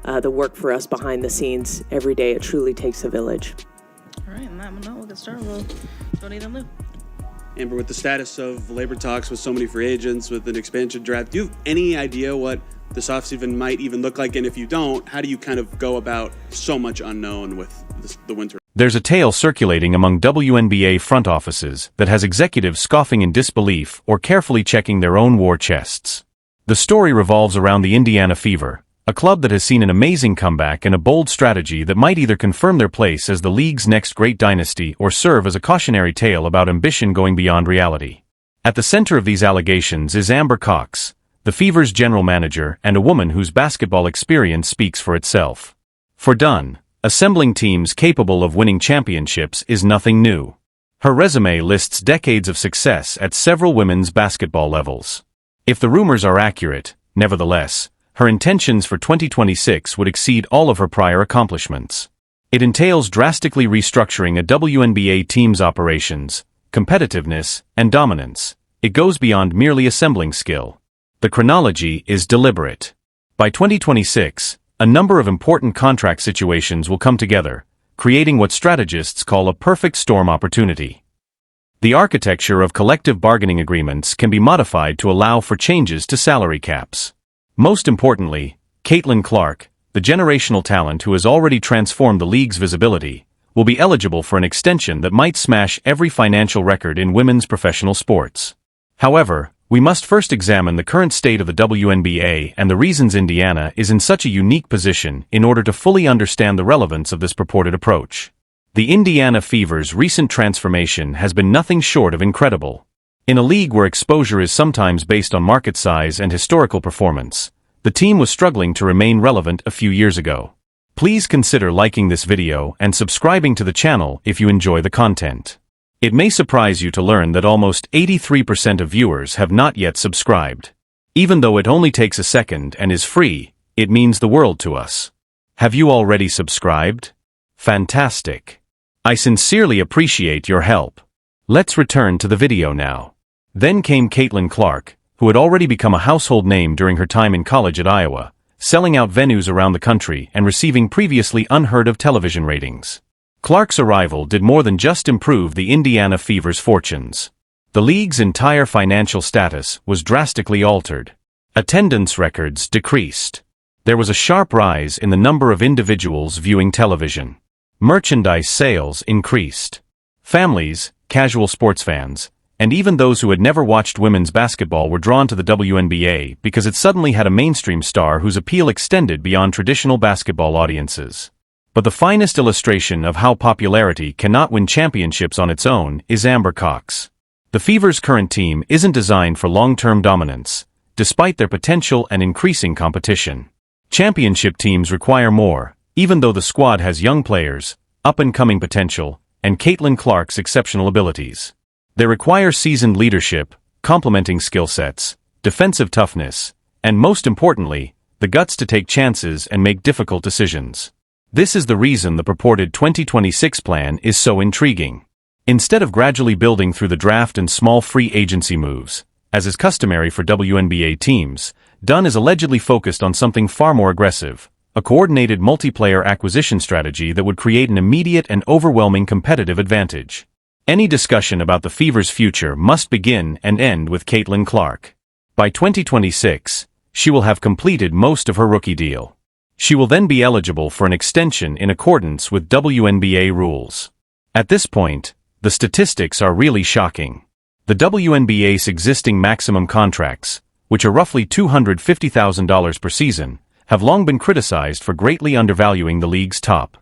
the work for us behind the scenes every day. It truly takes a village. All right, and that one, we'll get started. We'll go to Ethan Lou. Amber, with the status of labor talks with so many free agents, with an expansion draft, do you have any idea what this offseason might even look like? And if you don't, how do you kind of go about so much unknown with the winter? There's a tale circulating among WNBA front offices that has executives scoffing in disbelief or carefully checking their own war chests. The story revolves around the Indiana Fever, a club that has seen an amazing comeback and a bold strategy that might either confirm their place as the league's next great dynasty or serve as a cautionary tale about ambition going beyond reality. At the center of these allegations is Amber Cox, the Fever's general manager and a woman whose basketball experience speaks for itself. For Dunn, assembling teams capable of winning championships is nothing new. Her resume lists decades of success at several women's basketball levels. If the rumors are accurate, nevertheless, her intentions for 2026 would exceed all of her prior accomplishments. It entails drastically restructuring a WNBA team's operations, competitiveness, and dominance. It goes beyond merely assembling skill. The chronology is deliberate. By 2026, a number of important contract situations will come together, creating what strategists call a perfect storm opportunity. The architecture of collective bargaining agreements can be modified to allow for changes to salary caps. Most importantly, Caitlin Clark, the generational talent who has already transformed the league's visibility, will be eligible for an extension that might smash every financial record in women's professional sports. However, we must first examine the current state of the WNBA and the reasons Indiana is in such a unique position in order to fully understand the relevance of this purported approach. The Indiana Fever's recent transformation has been nothing short of incredible. In a league where exposure is sometimes based on market size and historical performance, the team was struggling to remain relevant a few years ago. Please consider liking this video and subscribing to the channel if you enjoy the content. It may surprise you to learn that almost 83% of viewers have not yet subscribed. Even though it only takes a second and is free, it means the world to us. Have you already subscribed? Fantastic. I sincerely appreciate your help. Let's return to the video now. Then came Caitlin Clark, who had already become a household name during her time in college at Iowa, selling out venues around the country and receiving previously unheard-of television ratings. Clark's arrival did more than just improve the Indiana Fever's fortunes. The league's entire financial status was drastically altered. Attendance records decreased. There was a sharp rise in the number of individuals viewing television. Merchandise sales increased. Families, casual sports fans, and even those who had never watched women's basketball were drawn to the WNBA because it suddenly had a mainstream star whose appeal extended beyond traditional basketball audiences. But the finest illustration of how popularity cannot win championships on its own is Amber Cox. The Fever's current team isn't designed for long-term dominance, despite their potential and increasing competition. Championship teams require more, even though the squad has young players, up-and-coming potential, and Caitlin Clark's exceptional abilities. They require seasoned leadership, complementing skill sets, defensive toughness, and most importantly, the guts to take chances and make difficult decisions. This is the reason the purported 2026 plan is so intriguing. Instead of gradually building through the draft and small free agency moves, as is customary for WNBA teams, Dunn is allegedly focused on something far more aggressive, a coordinated multiplayer acquisition strategy that would create an immediate and overwhelming competitive advantage. Any discussion about the Fever's future must begin and end with Caitlin Clark. By 2026, she will have completed most of her rookie deal. She will then be eligible for an extension in accordance with WNBA rules. At this point, the statistics are really shocking. The WNBA's existing maximum contracts, which are roughly $250,000 per season, have long been criticized for greatly undervaluing the league's top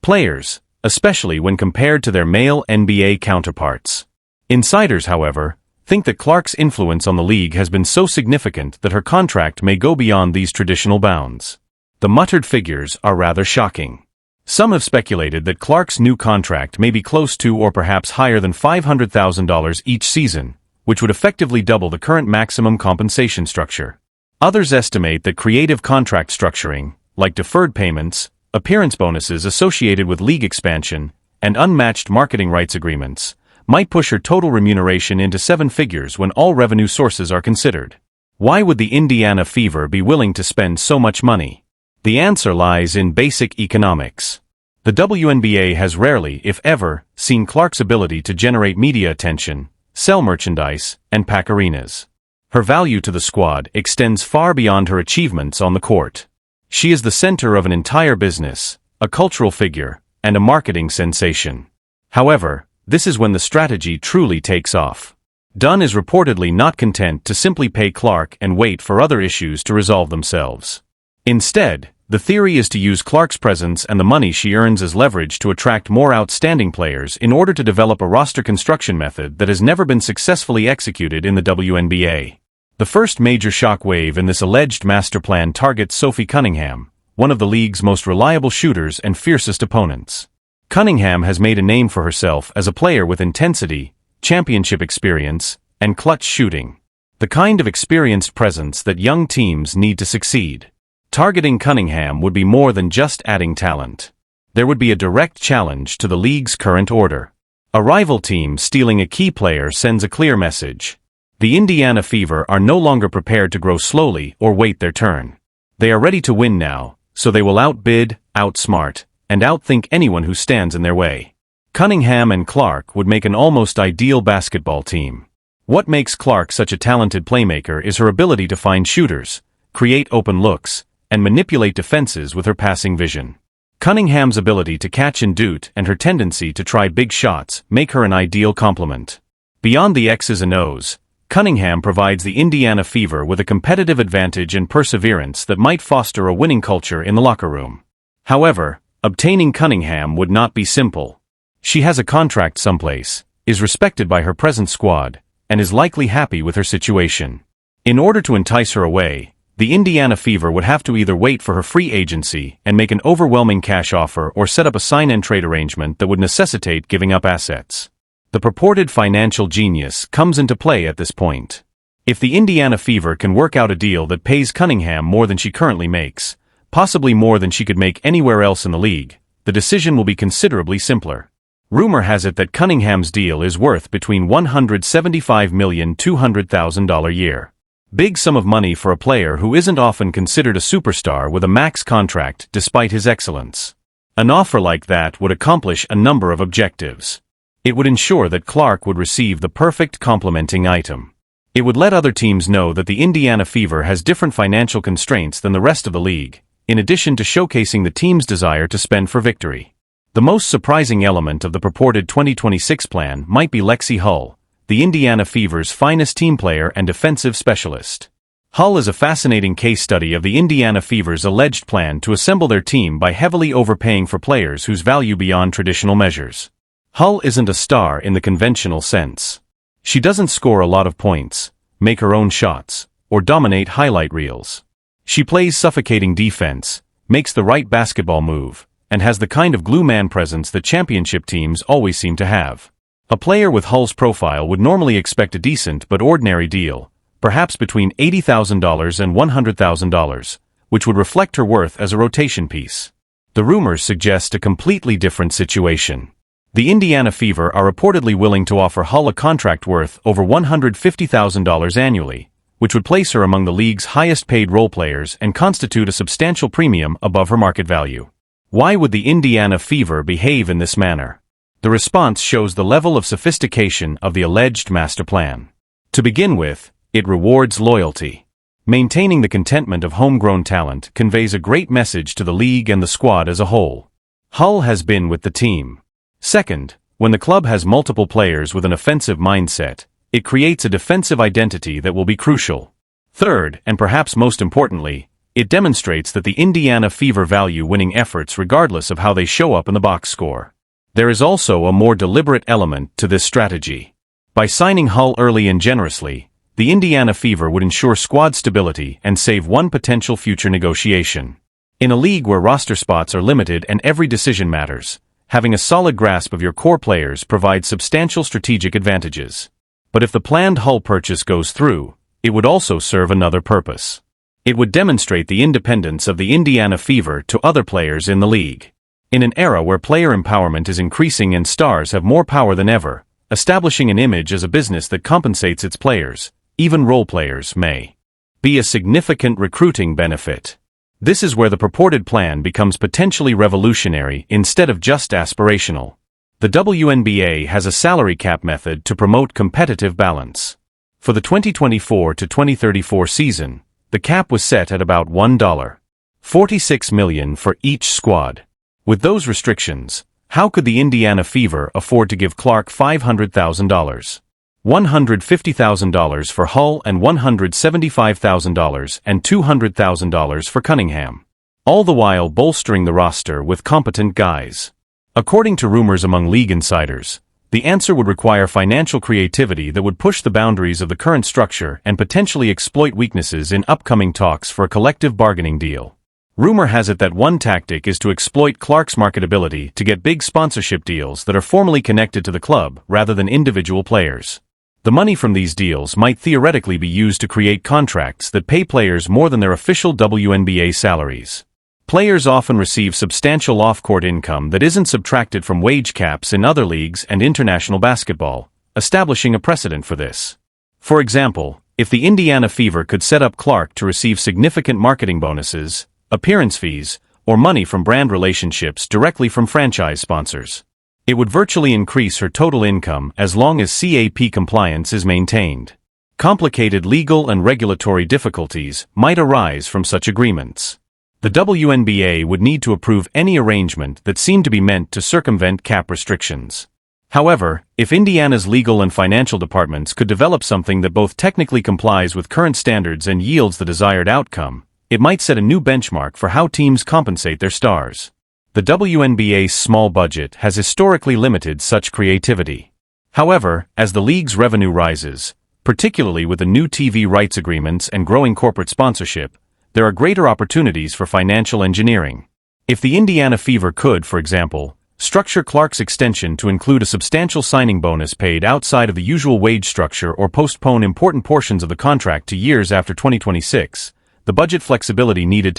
players, especially when compared to their male NBA counterparts. Insiders, however, think that Clark's influence on the league has been so significant that her contract may go beyond these traditional bounds. The muttered figures are rather shocking. Some have speculated that Clark's new contract may be close to or perhaps higher than $500,000 each season, which would effectively double the current maximum compensation structure. Others estimate that creative contract structuring, like deferred payments, appearance bonuses associated with league expansion, and unmatched marketing rights agreements, might push her total remuneration into seven figures when all revenue sources are considered. Why would the Indiana Fever be willing to spend so much money? The answer lies in basic economics. The WNBA has rarely, if ever, seen Clark's ability to generate media attention, sell merchandise, and pack arenas. Her value to the squad extends far beyond her achievements on the court. She is the center of an entire business, a cultural figure, and a marketing sensation. However, this is when the strategy truly takes off. Dunn is reportedly not content to simply pay Clark and wait for other issues to resolve themselves. Instead, the theory is to use Clark's presence and the money she earns as leverage to attract more outstanding players in order to develop a roster construction method that has never been successfully executed in the WNBA. The first major shockwave in this alleged master plan targets Sophie Cunningham, one of the league's most reliable shooters and fiercest opponents. Cunningham has made a name for herself as a player with intensity, championship experience, and clutch shooting. The kind of experienced presence that young teams need to succeed. Targeting Cunningham would be more than just adding talent. There would be a direct challenge to the league's current order. A rival team stealing a key player sends a clear message. The Indiana Fever are no longer prepared to grow slowly or wait their turn. They are ready to win now, so they will outbid, outsmart, and outthink anyone who stands in their way. Cunningham and Clark would make an almost ideal basketball team. What makes Clark such a talented playmaker is her ability to find shooters, create open looks, and manipulate defenses with her passing vision. Cunningham's ability to catch and doot and her tendency to try big shots make her an ideal complement. Beyond the X's and O's, Cunningham provides the Indiana Fever with a competitive advantage and perseverance that might foster a winning culture in the locker room. However, obtaining Cunningham would not be simple. She has a contract someplace, is respected by her present squad, and is likely happy with her situation. In order to entice her away, the Indiana Fever would have to either wait for her free agency and make an overwhelming cash offer or set up a sign-and-trade arrangement that would necessitate giving up assets. The purported financial genius comes into play at this point. If the Indiana Fever can work out a deal that pays Cunningham more than she currently makes, possibly more than she could make anywhere else in the league, the decision will be considerably simpler. Rumor has it that Cunningham's deal is worth between $175,200,000 a year. Big sum of money for a player who isn't often considered a superstar with a max contract despite his excellence. An offer like that would accomplish a number of objectives. It would ensure that Clark would receive the perfect complementing item. It would let other teams know that the Indiana Fever has different financial constraints than the rest of the league, in addition to showcasing the team's desire to spend for victory. The most surprising element of the purported 2026 plan might be Lexie Hull, the Indiana Fever's finest team player and defensive specialist. Hull is a fascinating case study of the Indiana Fever's alleged plan to assemble their team by heavily overpaying for players whose value beyond traditional measures. Hull isn't a star in the conventional sense. She doesn't score a lot of points, make her own shots, or dominate highlight reels. She plays suffocating defense, makes the right basketball move, and has the kind of glue man presence that championship teams always seem to have. A player with Hull's profile would normally expect a decent but ordinary deal, perhaps between $80,000 and $100,000, which would reflect her worth as a rotation piece. The rumors suggest a completely different situation. The Indiana Fever are reportedly willing to offer Hull a contract worth over $150,000 annually, which would place her among the league's highest-paid role players and constitute a substantial premium above her market value. Why would the Indiana Fever behave in this manner? The response shows the level of sophistication of the alleged master plan. To begin with, it rewards loyalty. Maintaining the contentment of homegrown talent conveys a great message to the league and the squad as a whole. Hull has been with the team. Second, when the club has multiple players with an offensive mindset, it creates a defensive identity that will be crucial. Third, and perhaps most importantly, it demonstrates that the Indiana Fever value winning efforts regardless of how they show up in the box score. There is also a more deliberate element to this strategy. By signing Hull early and generously, the Indiana Fever would ensure squad stability and save one potential future negotiation. In a league where roster spots are limited and every decision matters, having a solid grasp of your core players provides substantial strategic advantages. But if the planned Hull purchase goes through, it would also serve another purpose. It would demonstrate the independence of the Indiana Fever to other players in the league. In an era where player empowerment is increasing and stars have more power than ever, establishing an image as a business that compensates its players, even role players, may be a significant recruiting benefit. This is where the purported plan becomes potentially revolutionary instead of just aspirational. The WNBA has a salary cap method to promote competitive balance. For the 2024 to 2034 season, the cap was set at about $1.46 million for each squad. With those restrictions, how could the Indiana Fever afford to give Clark $500,000? $150,000 for Hull and $175,000 and $200,000 for Cunningham, all the while bolstering the roster with competent guys? According to rumors among league insiders, the answer would require financial creativity that would push the boundaries of the current structure and potentially exploit weaknesses in upcoming talks for a collective bargaining deal. Rumor has it that one tactic is to exploit Clark's marketability to get big sponsorship deals that are formally connected to the club rather than individual players. The money from these deals might theoretically be used to create contracts that pay players more than their official WNBA salaries. Players often receive substantial off-court income that isn't subtracted from wage caps in other leagues and international basketball, establishing a precedent for this. For example, if the Indiana Fever could set up Clark to receive significant marketing bonuses, appearance fees, or money from brand relationships directly from franchise sponsors, it would virtually increase her total income as long as CAP compliance is maintained. Complicated legal and regulatory difficulties might arise from such agreements. The WNBA would need to approve any arrangement that seemed to be meant to circumvent cap restrictions. However, if Indiana's legal and financial departments could develop something that both technically complies with current standards and yields the desired outcome, it might set a new benchmark for how teams compensate their stars. The WNBA's small budget has historically limited such creativity. However, as the league's revenue rises, particularly with the new TV rights agreements and growing corporate sponsorship, there are greater opportunities for financial engineering. If the Indiana Fever could, for example, structure Clark's extension to include a substantial signing bonus paid outside of the usual wage structure or postpone important portions of the contract to years after 2026, the budget flexibility needed to